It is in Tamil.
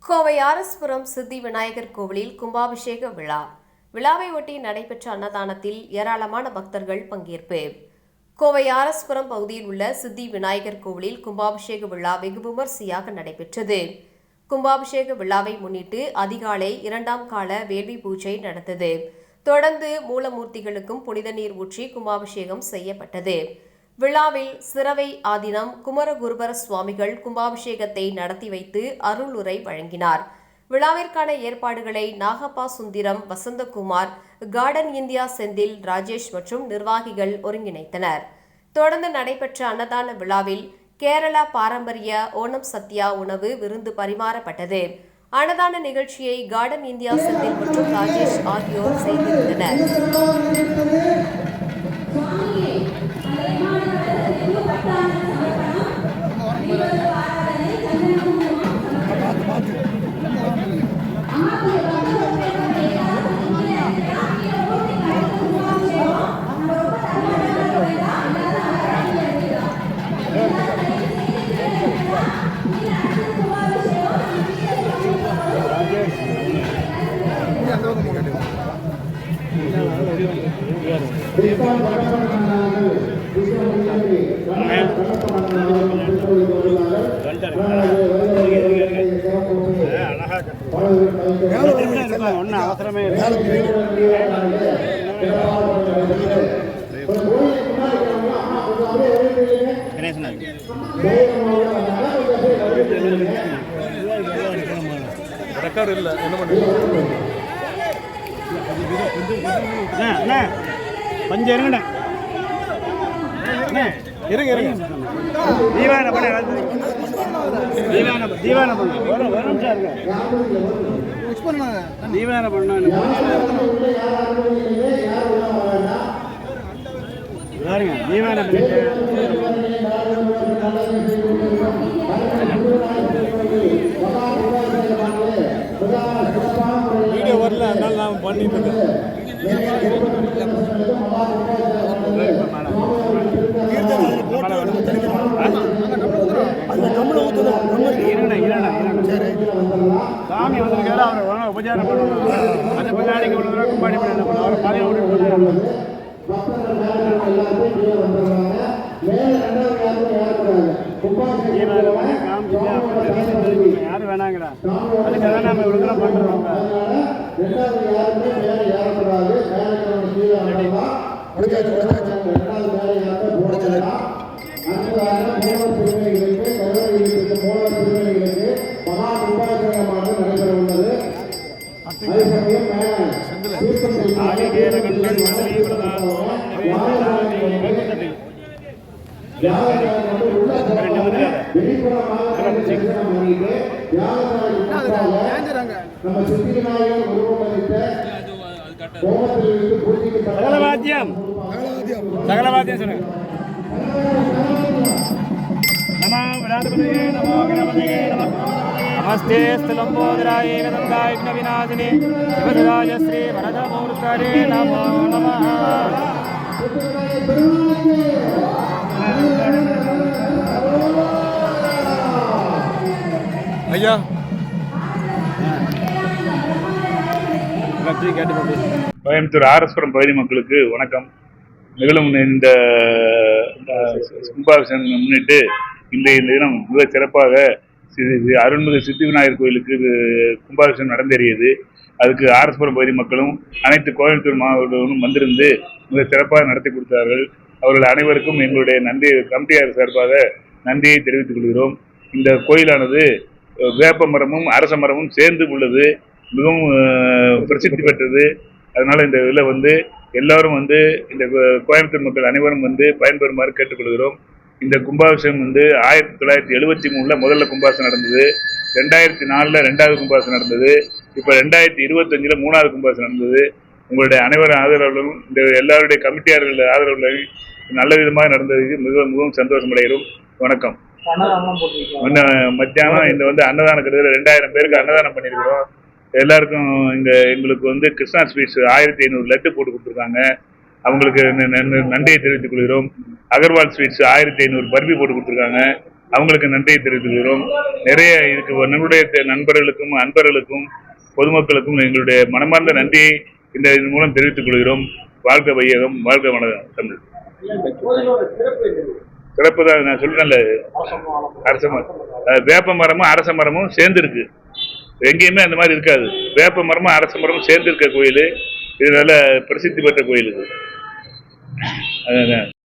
கோவை ஆர்எஸ்புரம் சித்தி விநாயகர் கோவிலில் கும்பாபிஷேக விழா. விழாவை ஒட்டி நடைபெற்ற அன்னதானத்தில் ஏராளமான பக்தர்கள் பங்கேற்பு. கோவை ஆர்எஸ்புரம் பகுதியில் உள்ள சித்தி விநாயகர் கோவிலில் கும்பாபிஷேக விழா வெகு விமரிசையாக நடைபெற்றது. கும்பாபிஷேக விழாவை முன்னிட்டு அதிகாலை 2ஆம் கால வேள்வி பூஜை நடந்தது. தொடர்ந்து மூலமூர்த்திகளுக்கும் புனித நீர் ஊற்றி கும்பாபிஷேகம் செய்யப்பட்டது. விழாவில் சிரவை ஆதீனம் குமரகுருபர சுவாமிகள் கும்பாபிஷேகத்தை நடத்தி வைத்து அருளுரை வழங்கினார். விழாவிற்கான ஏற்பாடுகளை நாகப்பா சுந்தரம், வசந்தகுமார், கார்டன் இந்தியா செந்தில், ராஜேஷ் மற்றும் நிர்வாகிகள் ஒருங்கிணைத்தனர். தொடர்ந்து நடைபெற்ற அன்னதான விழாவில் கேரளா பாரம்பரிய ஓணம் சத்யா உணவு விருந்து பரிமாறப்பட்டது. அன்னதான நிகழ்ச்சியை கார்டன் இந்தியா செந்தில் மற்றும் ராஜேஷ் ஆகியோர் செய்திருந்தனர். அவசரமே ரெக்கார்டு இல்லை. என்ன பண்ணுங்க கொஞ்சம் இருங்கண்ணே, இருங்க இருங்க. தீவான பண்ண தீவான பண்ண ஒரு நிமிஷம் இருங்க. தீவான பண்ண பாருங்க. தீவான பண்ணிட்டு வீடியோ வரல, அதனால நான் பண்ணிட்டு இருக்கேன். சாமி வந்திருக்காரு, அவர் உபச்சாரம் பண்ணுவாங்க. அந்த பின்னாடி கும்பாடி பண்ண அவர் பாதையை விட்டு யாரு வேணாங்கடா, அதுக்காக நம்ம இவ்வளவு பண்றோம். சகலவாத்தியம் சகலவாத்தியம் சொல்லுங்க. நமோ விராஜபதியே நமோ கணபதியே நமः. நமஸ்தே ஸ்தலம்போதராய வேதந்தாய விநாசினே சிவராஜ ஸ்ரீ வரதமூர்த்தரே நமோ நமः. ஐயா கோயம்புத்தூர் ஆர்எஸ்புரம் பகுதி மக்களுக்கு வணக்கம். நிகழும் இந்த கும்பாபிஷேகம் முன்னிட்டு இன்றைய தினம் மிக சிறப்பாக அருள்மிகு சித்தி விநாயகர் கோயிலுக்கு கும்பாபிஷேகம் நடந்தேறியது. அதுக்கு ஆர்எஸ்புரம் பகுதி மக்களும் அனைத்து கோயம்புத்தூர் மாவட்டங்களும் வந்திருந்து மிக சிறப்பாக நடத்தி கொடுத்தார்கள். அவர்கள் அனைவருக்கும் எங்களுடைய நன்றி கமிட்டியார் சார்பாக நன்றியை தெரிவித்துக் கொள்கிறோம். இந்த கோயிலானது வேப்ப மரமும் அரச மரமும் சேர்ந்து உள்ளது, மிகவும் பிரசித்தி பெற்றது. அதனால இந்த இதில் எல்லாரும் இந்த கோயம்புத்தூர் மக்கள் அனைவரும் பயன்பெறுமாறு கேட்டுக்கொள்கிறோம். இந்த கும்பாபிஷேகம் 1973 முதல்ல கும்பாபிஷேகம் நடந்தது, 2004 2வது கும்பாபிஷேகம் நடந்தது, இப்போ 2025 3வது கும்பாபிஷேகம் நடந்தது. உங்களுடைய அனைவரும் ஆதரவுகளும் இந்த எல்லாருடைய கமிட்டியார்கள் ஆதரவுகளும் நல்ல விதமாக நடந்ததுக்கு மிகவும் சந்தோஷம் அடைகிறோம். வணக்கம். மத்தியானம் இந்த அன்னதானம் கிட்டத்தட்ட 2000 பேருக்கு அன்னதானம் பண்ணியிருக்கிறோம். எல்லாருக்கும் எங்களுக்கு கிருஷ்ணா ஸ்வீட்ஸ் 1500 லட்டு போட்டு கொடுத்துருக்காங்க. அவங்களுக்கு நன்றியை தெரிவித்துக் கொள்கிறோம். அகர்வால் ஸ்வீட்ஸ் 1500 பர்பி போட்டு கொடுத்துருக்காங்க. அவங்களுக்கு நன்றியை தெரிவித்துக் கொள்கிறோம். நிறைய இதுக்கு நம்முடைய நண்பர்களுக்கும் அன்பர்களுக்கும் பொதுமக்களுக்கும் எங்களுடைய மனமார்ந்த நன்றியை இதன் மூலம் தெரிவித்துக் கொள்கிறோம். வாழ்க வையகம், வாழ்க வணக்கம் தமிழ். சிறப்பு தான் நான் சொல்றேன்ல, அரச மரம், வேப்ப மரமும் அரச மரமும் சேர்ந்து இருக்கு. எங்கேயுமே அந்த மாதிரி இருக்காது. வேப்ப மரமும் அரச மரமும் சேர்ந்து இருக்க கோயில். இது நல்ல பிரசித்தி பெற்ற கோயில் இது.